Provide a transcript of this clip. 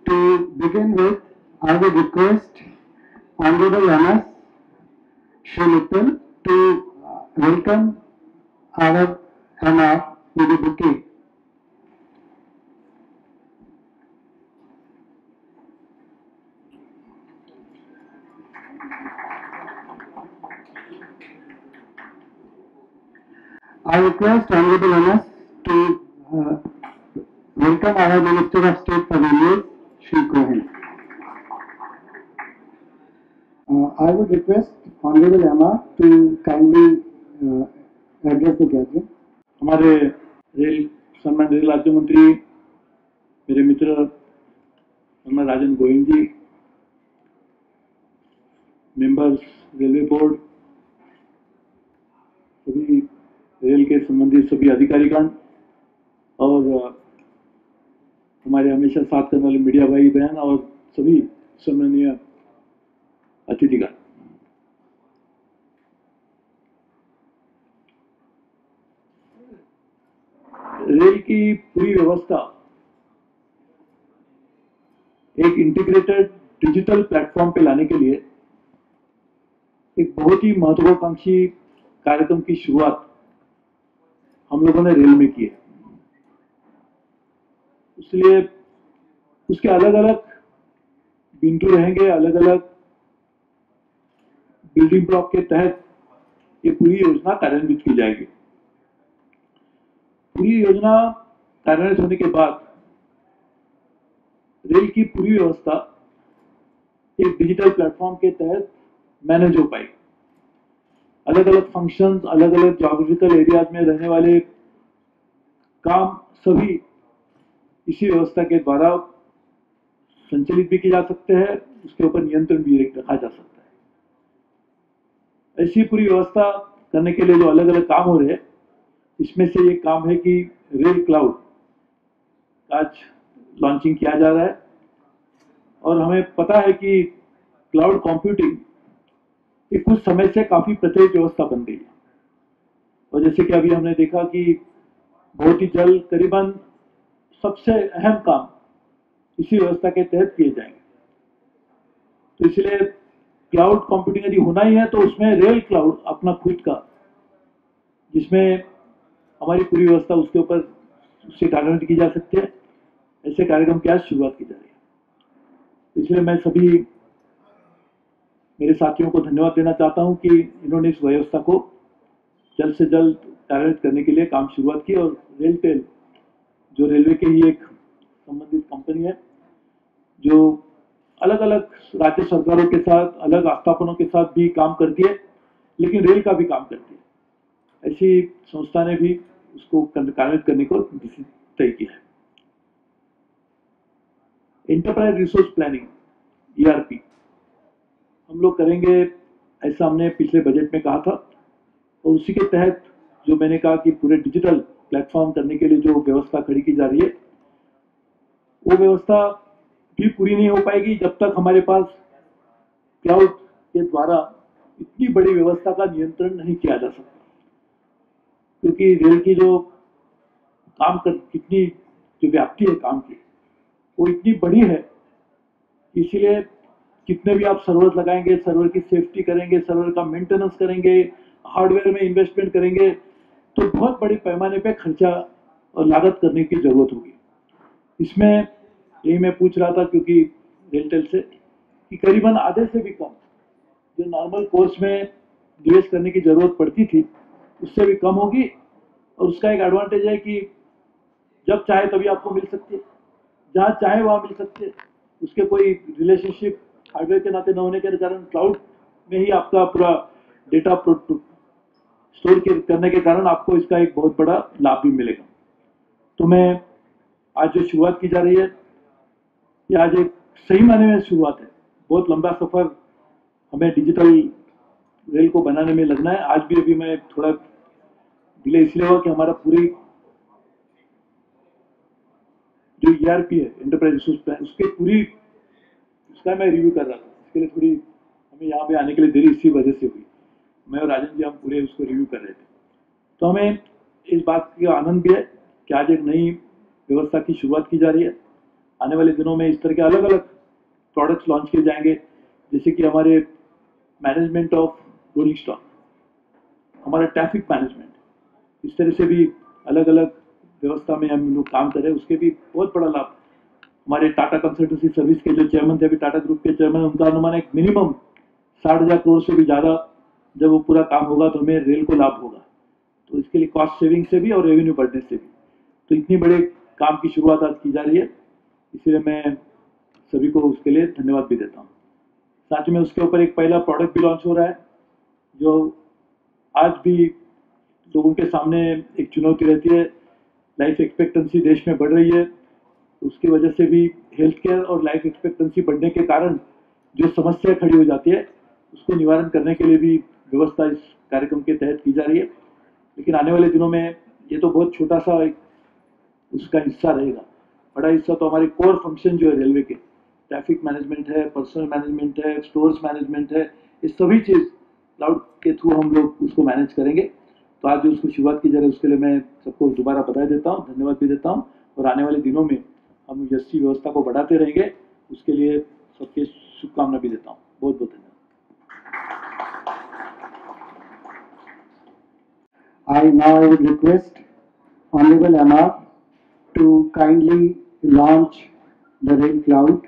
To begin with, I would request Honorable Anas Shri Mittal to welcome our Anna with a bouquet. I request Honorable Anas to welcome our Minister of State for Railways, Shri Cohen. I would request Honorable Emma to kindly address the gathering. हमारे सम्मानित rail राज्य मंत्री मेरे मित्र श्रीमान राजन गोविंद जी, members railway board, सभी rail के संबंधित सभी अधिकारीगण और हमारे हमेशा साथ करने वाले मीडिया भाई बहन और सभी सम्मानीय अतिथिगण, रेल की पूरी व्यवस्था एक इंटीग्रेटेड डिजिटल प्लेटफॉर्म पे लाने के लिए एक बहुत ही महत्वाकांक्षी कार्यक्रम की शुरुआत हम लोगों ने रेल में की है। इसलिए उसके अलग अलग बिंदु रहेंगे, अलग अलग बिल्डिंग ब्लॉक के तहत ये पूरी योजना कार्यान्वित की जाएगी। पूरी योजना कार्यान्वित होने के बाद रेल की पूरी व्यवस्था एक डिजिटल प्लेटफॉर्म के तहत मैनेज हो पाएगी। अलग अलग फंक्शंस, अलग अलग ज्योग्राफिकल एरियाज में रहने वाले काम सभी इसी व्यवस्था के द्वारा संचालित भी किए जा सकते हैं, उसके ऊपर नियंत्रण भी रखा जा सकता है। ऐसी पूरी व्यवस्था करने के लिए जो अलग अलग काम हो रहे हैं, इसमें से एक काम है कि रेल क्लाउड आज लॉन्चिंग किया जा रहा है और हमें पता है कि क्लाउड कंप्यूटिंग ये कुछ समय से काफी प्रचलित व्यवस्था बन गई है और जैसे कि अभी हमने देखा कि बहुत ही जल्द करीबन सबसे अहम काम इसी व्यवस्था के तहत किए जाएंगे। तो इसलिए क्लाउड कंप्यूटिंग यदि होना ही है तो उसमें रेल क्लाउड अपना खुद का, जिसमें हमारी पूरी व्यवस्था उसके ऊपर उससे कार्यान्वित की जा सकती है, ऐसे कार्यक्रम की आज शुरुआत की जा रही है। इसलिए मैं सभी मेरे साथियों को धन्यवाद देना चाहता हूं कि इन्होंने इस व्यवस्था को जल्द से जल्द कार्यान्वित करने के लिए काम शुरुआत की और रेलटेल जो रेलवे के ही एक संबंधित कंपनी है जो अलग अलग राज्य सरकारों के साथ, अलग आस्थापनों के साथ भी काम करती है, लेकिन रेल का भी काम करती है, ऐसी संस्था ने भी उसको कार्यान्वित करने को तय किया है। एंटरप्राइज रिसोर्स प्लानिंग ERP हम लोग करेंगे, ऐसा हमने पिछले बजट में कहा था और उसी के तहत जो मैंने कहा कि पूरे डिजिटल प्लेटफॉर्म करने के लिए जो व्यवस्था खड़ी की जा रही है, वो व्यवस्था भी पूरी नहीं हो पाएगी जब तक हमारे पास क्लाउड के द्वारा इतनी बड़ी व्यवस्था का नियंत्रण नहीं किया जा सकता, क्योंकि रेल की जो काम कर कितनी जो व्याप्ति है काम की वो इतनी बड़ी है, इसलिए कितने भी आप सर्वर लगाएंगे, सर्वर की सेफ्टी करेंगे, सर्वर का मेंटेनेंस करेंगे, हार्डवेयर में इन्वेस्टमेंट करेंगे, तो बहुत बड़े पैमाने पे खर्चा और लागत करने की जरूरत होगी। इसमें यही मैं पूछ रहा था क्योंकि रेलटेल से कि करीबन आधे से भी कम जो नॉर्मल कोर्स में निवेश करने की जरूरत पड़ती थी उससे भी कम होगी और उसका एक एडवांटेज है कि जब चाहे तभी आपको मिल सकती है, जहाँ चाहे वहाँ मिल सकती है, उसके कोई रिलेशनशिप हार्डवेयर के नाते न होने के कारण क्लाउड में ही आपका पूरा डेटा स्टोर करने के कारण आपको इसका एक बहुत बड़ा लाभ भी मिलेगा। तो मैं आज जो शुरुआत की जा रही है ये आज एक सही मायने में शुरुआत है। बहुत लंबा सफर हमें डिजिटल रेल को बनाने में लगना है। आज भी अभी मैं थोड़ा डिले इसलिए हुआ कि हमारा पूरी जो ERP है एंटरप्राइज रिसोर्स प्लान उसका मैं रिव्यू कर रहा था, इसके लिए थोड़ी हमें यहाँ पे आने के लिए देरी इसी वजह से हुई। मैं और राजन जी हम पूरे उसको रिव्यू कर रहे थे, तो हमें इस बात का आनंद भी है कि आज एक नई व्यवस्था की शुरुआत की जा रही है आने वाले दिनों में इस तरह के अलग अलग प्रोडक्ट्स लॉन्च किए जाएंगे, जैसे कि हमारे मैनेजमेंट ऑफ रोलिंग स्टॉक, हमारा ट्रैफिक मैनेजमेंट, इस तरह से भी अलग अलग व्यवस्था में हम लोग काम कर रहे हैं। उसके भी बहुत बड़ा लाभ हमारे टाटा कंसल्टेंसी सर्विस के जो चेयरमैन थे, अभी टाटा ग्रुप के चेयरमैन, उनका अनुमान एक मिनिमम 60,000 करोड़ से भी ज़्यादा जब वो पूरा काम होगा तो हमें रेल को लाभ होगा। तो इसके लिए कॉस्ट सेविंग से भी और रेवेन्यू बढ़ने से भी, तो इतनी बड़े काम की शुरुआत आज की जा रही है, इसलिए मैं सभी को उसके लिए धन्यवाद भी देता हूँ। साथ में उसके ऊपर एक पहला प्रोडक्ट भी लॉन्च हो रहा है, जो आज भी लोगों के सामने एक चुनौती रहती है। लाइफ एक्सपेक्टेंसी देश में बढ़ रही है, उसकी वजह से भी हेल्थ केयर और लाइफ एक्सपेक्टेंसी बढ़ने के कारण जो समस्या खड़ी हो जाती है, उसको निवारण करने के लिए भी व्यवस्था इस कार्यक्रम के तहत की जा रही है। लेकिन आने वाले दिनों में ये तो बहुत छोटा सा एक उसका हिस्सा रहेगा। बड़ा हिस्सा तो हमारे कोर फंक्शन जो है रेलवे के, ट्रैफिक मैनेजमेंट है, पर्सनल मैनेजमेंट है, स्टोर्स मैनेजमेंट है, ये सभी चीज़ क्लाउड के थ्रू हम लोग उसको मैनेज करेंगे। तो आज जो उसको शुरुआत की जा रही है उसके लिए मैं सबको दोबारा बधाई देता हूँ, धन्यवाद भी देता हूँ। और आने वाले दिनों में हम यशस्वी व्यवस्था को बढ़ाते रहेंगे, उसके लिए सबके शुभकामना भी देता हूँ। बहुत बहुत धन्यवाद। I would request Honorable MR to kindly launch the Rail Cloud